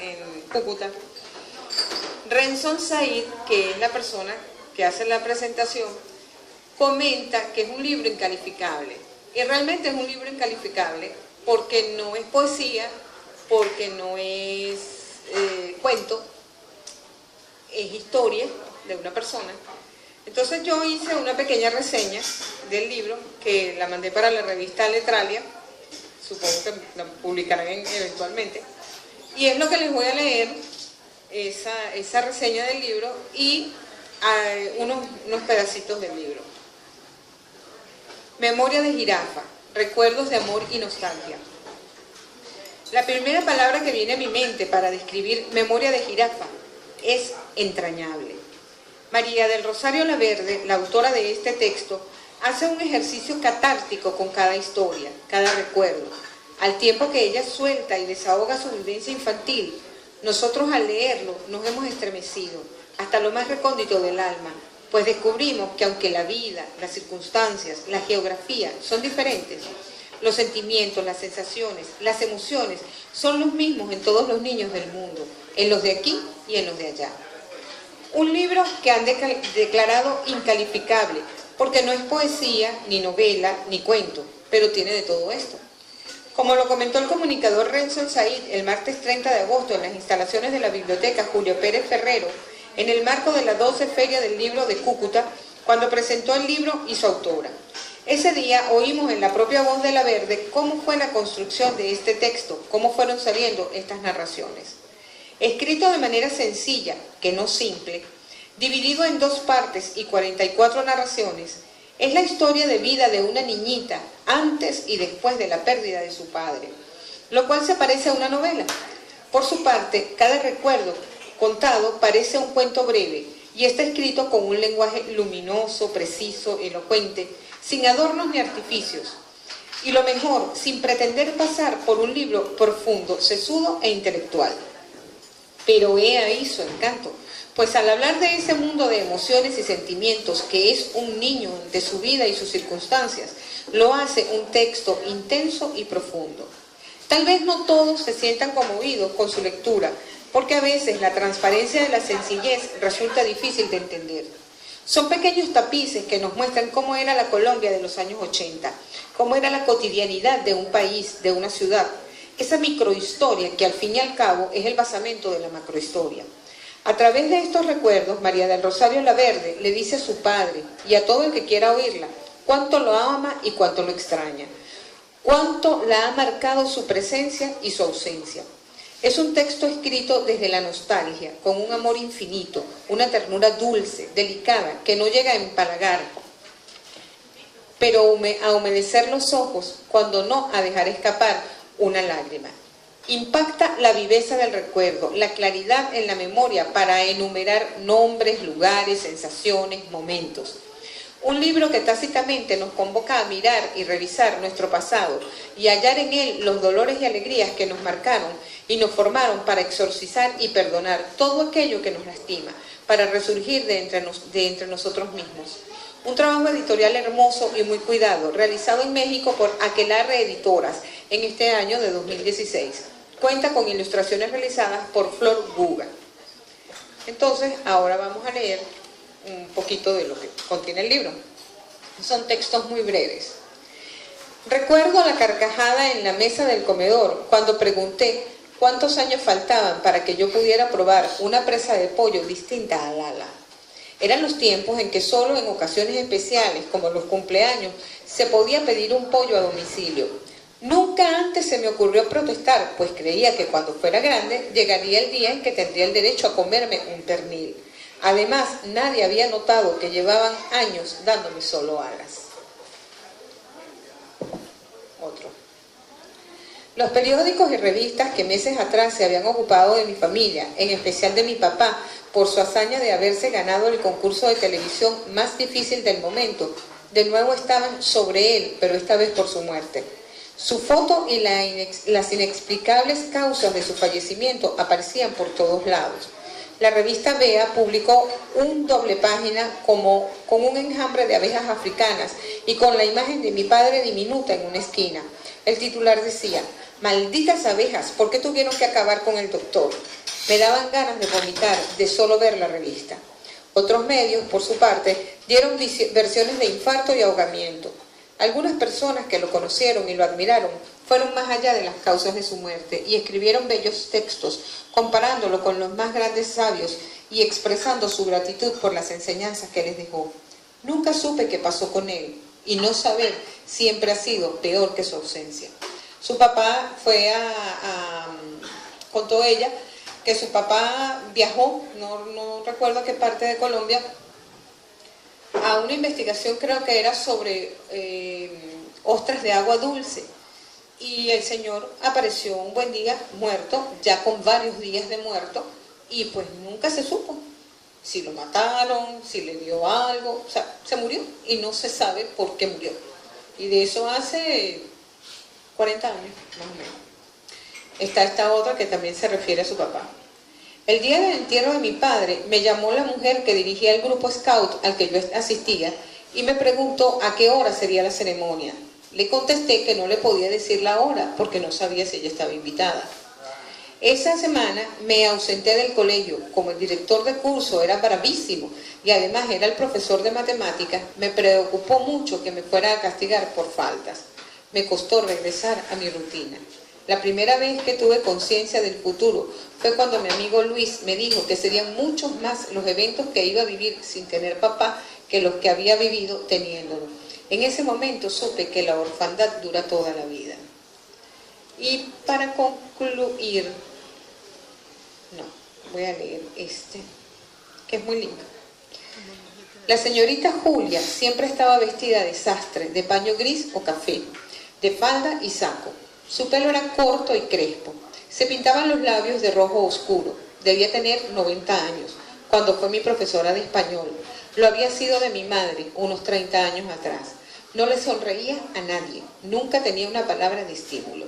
en Cúcuta, Renson Said, que es la persona que hace la presentación, comenta que es un libro incalificable. Y realmente es un libro incalificable porque no es poesía, porque no es cuento, es historia de una persona. Entonces yo hice una pequeña reseña del libro que la mandé para la revista Letralia, supongo que la publicarán eventualmente, y es lo que les voy a leer, esa reseña del libro y unos pedacitos del libro. Memoria de jirafa, recuerdos de amor y nostalgia. La primera palabra que viene a mi mente para describir Memoria de jirafa es entrañable. María del Rosario Laverde, la autora de este texto, hace un ejercicio catártico con cada historia, cada recuerdo. Al tiempo que ella suelta y desahoga su vivencia infantil, nosotros al leerlo nos hemos estremecido hasta lo más recóndito del alma, pues descubrimos que aunque la vida, las circunstancias, la geografía son diferentes, los sentimientos, las sensaciones, las emociones son los mismos en todos los niños del mundo, en los de aquí y en los de allá. Un libro que han declarado incalificable, porque no es poesía, ni novela, ni cuento, pero tiene de todo esto. Como lo comentó el comunicador Renson Said el martes 30 de agosto en las instalaciones de la Biblioteca Julio Pérez Ferrero, en el marco de la 12 Feria del Libro de Cúcuta, cuando presentó el libro y su autora. Ese día oímos en la propia voz de Laverde cómo fue la construcción de este texto, cómo fueron saliendo estas narraciones. Escrito de manera sencilla, que no simple, dividido en 2 partes y 44 narraciones, es la historia de vida de una niñita antes y después de la pérdida de su padre, lo cual se parece a una novela. Por su parte, cada recuerdo contado parece un cuento breve y está escrito con un lenguaje luminoso, preciso, elocuente, sin adornos ni artificios. Y lo mejor, sin pretender pasar por un libro profundo, sesudo e intelectual. Pero he ahí su encanto, pues al hablar de ese mundo de emociones y sentimientos que es un niño, de su vida y sus circunstancias, lo hace un texto intenso y profundo. Tal vez no todos se sientan conmovidos con su lectura, porque a veces la transparencia de la sencillez resulta difícil de entender. Son pequeños tapices que nos muestran cómo era la Colombia de los años 80, cómo era la cotidianidad de un país, de una ciudad, esa microhistoria que al fin y al cabo es el basamento de la macrohistoria. A través de estos recuerdos, María del Rosario Laverde le dice a su padre y a todo el que quiera oírla cuánto lo ama y cuánto lo extraña, cuánto la ha marcado su presencia y su ausencia. Es un texto escrito desde la nostalgia, con un amor infinito, una ternura dulce, delicada, que no llega a empalagar, pero a humedecer los ojos, cuando no a dejar escapar una lágrima. Impacta la viveza del recuerdo, la claridad en la memoria para enumerar nombres, lugares, sensaciones, momentos. Un libro que tácitamente nos convoca a mirar y revisar nuestro pasado y hallar en él los dolores y alegrías que nos marcaron y nos formaron para exorcizar y perdonar todo aquello que nos lastima, para resurgir de entre nosotros mismos. Un trabajo editorial hermoso y muy cuidado, realizado en México por Aquelarre Editoras en este año de 2016. Cuenta con ilustraciones realizadas por Flor Guga. Entonces, ahora vamos a leer un poquito de lo que contiene el libro. Son textos muy breves. Recuerdo la carcajada en la mesa del comedor cuando pregunté cuántos años faltaban para que yo pudiera probar una presa de pollo distinta al ala. Eran los tiempos en que solo en ocasiones especiales, como los cumpleaños, se podía pedir un pollo a domicilio. Nunca antes se me ocurrió protestar, pues creía que cuando fuera grande llegaría el día en que tendría el derecho a comerme un pernil. Además, nadie había notado que llevaban años dándome solo alas. Otro. Los periódicos y revistas que meses atrás se habían ocupado de mi familia, en especial de mi papá, por su hazaña de haberse ganado el concurso de televisión más difícil del momento, de nuevo estaban sobre él, pero esta vez por su muerte. Su foto y las inexplicables causas de su fallecimiento aparecían por todos lados. La revista Bea publicó un doble página con un enjambre de abejas africanas y con la imagen de mi padre diminuta en una esquina. El titular decía: Malditas abejas, ¿por qué tuvieron que acabar con el doctor? Me daban ganas de vomitar de solo ver la revista. Otros medios, por su parte, dieron versiones de infarto y ahogamiento. Algunas personas que lo conocieron y lo admiraron fueron más allá de las causas de su muerte y escribieron bellos textos comparándolo con los más grandes sabios y expresando su gratitud por las enseñanzas que les dejó. Nunca supe qué pasó con él, y no saber siempre ha sido peor que su ausencia. Su papá contó ella, que su papá viajó, no recuerdo a qué parte de Colombia, a una investigación, creo que era sobre ostras de agua dulce. Y el señor apareció un buen día muerto, ya con varios días de muerto, y pues nunca se supo si lo mataron, si le dio algo, o sea, se murió y no se sabe por qué murió. Y de eso hace 40 años, más o menos. Está esta otra que también se refiere a su papá. El día del entierro de mi padre, me llamó la mujer que dirigía el grupo Scout al que yo asistía y me preguntó a qué hora sería la ceremonia. Le contesté que no le podía decir la hora porque no sabía si ella estaba invitada. Esa semana me ausenté del colegio. Como el director de curso era bravísimo y además era el profesor de matemáticas, me preocupó mucho que me fuera a castigar por faltas. Me costó regresar a mi rutina. La primera vez que tuve conciencia del futuro fue cuando mi amigo Luis me dijo que serían muchos más los eventos que iba a vivir sin tener papá que los que había vivido teniéndolo. En ese momento supe que la orfandad dura toda la vida. Y para concluir, voy a leer este, que es muy lindo. La señorita Julia siempre estaba vestida de sastre, de paño gris o café, de falda y saco. Su pelo era corto y crespo. Se pintaban los labios de rojo oscuro. Debía tener 90 años, cuando fue mi profesora de español. Lo había sido de mi madre, unos 30 años atrás. No le sonreía a nadie. Nunca tenía una palabra de estímulo.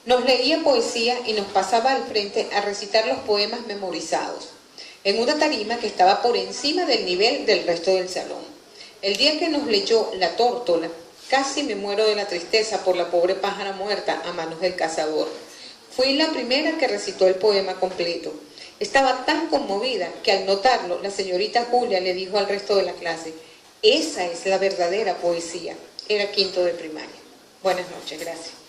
Nos leía poesía y nos pasaba al frente a recitar los poemas memorizados, en una tarima que estaba por encima del nivel del resto del salón. El día que nos leyó La Tórtola, casi me muero de la tristeza por la pobre pájara muerta a manos del cazador. Fui la primera que recitó el poema completo. Estaba tan conmovida que al notarlo, la señorita Julia le dijo al resto de la clase: esa es la verdadera poesía. Era quinto de primaria. Buenas noches, gracias.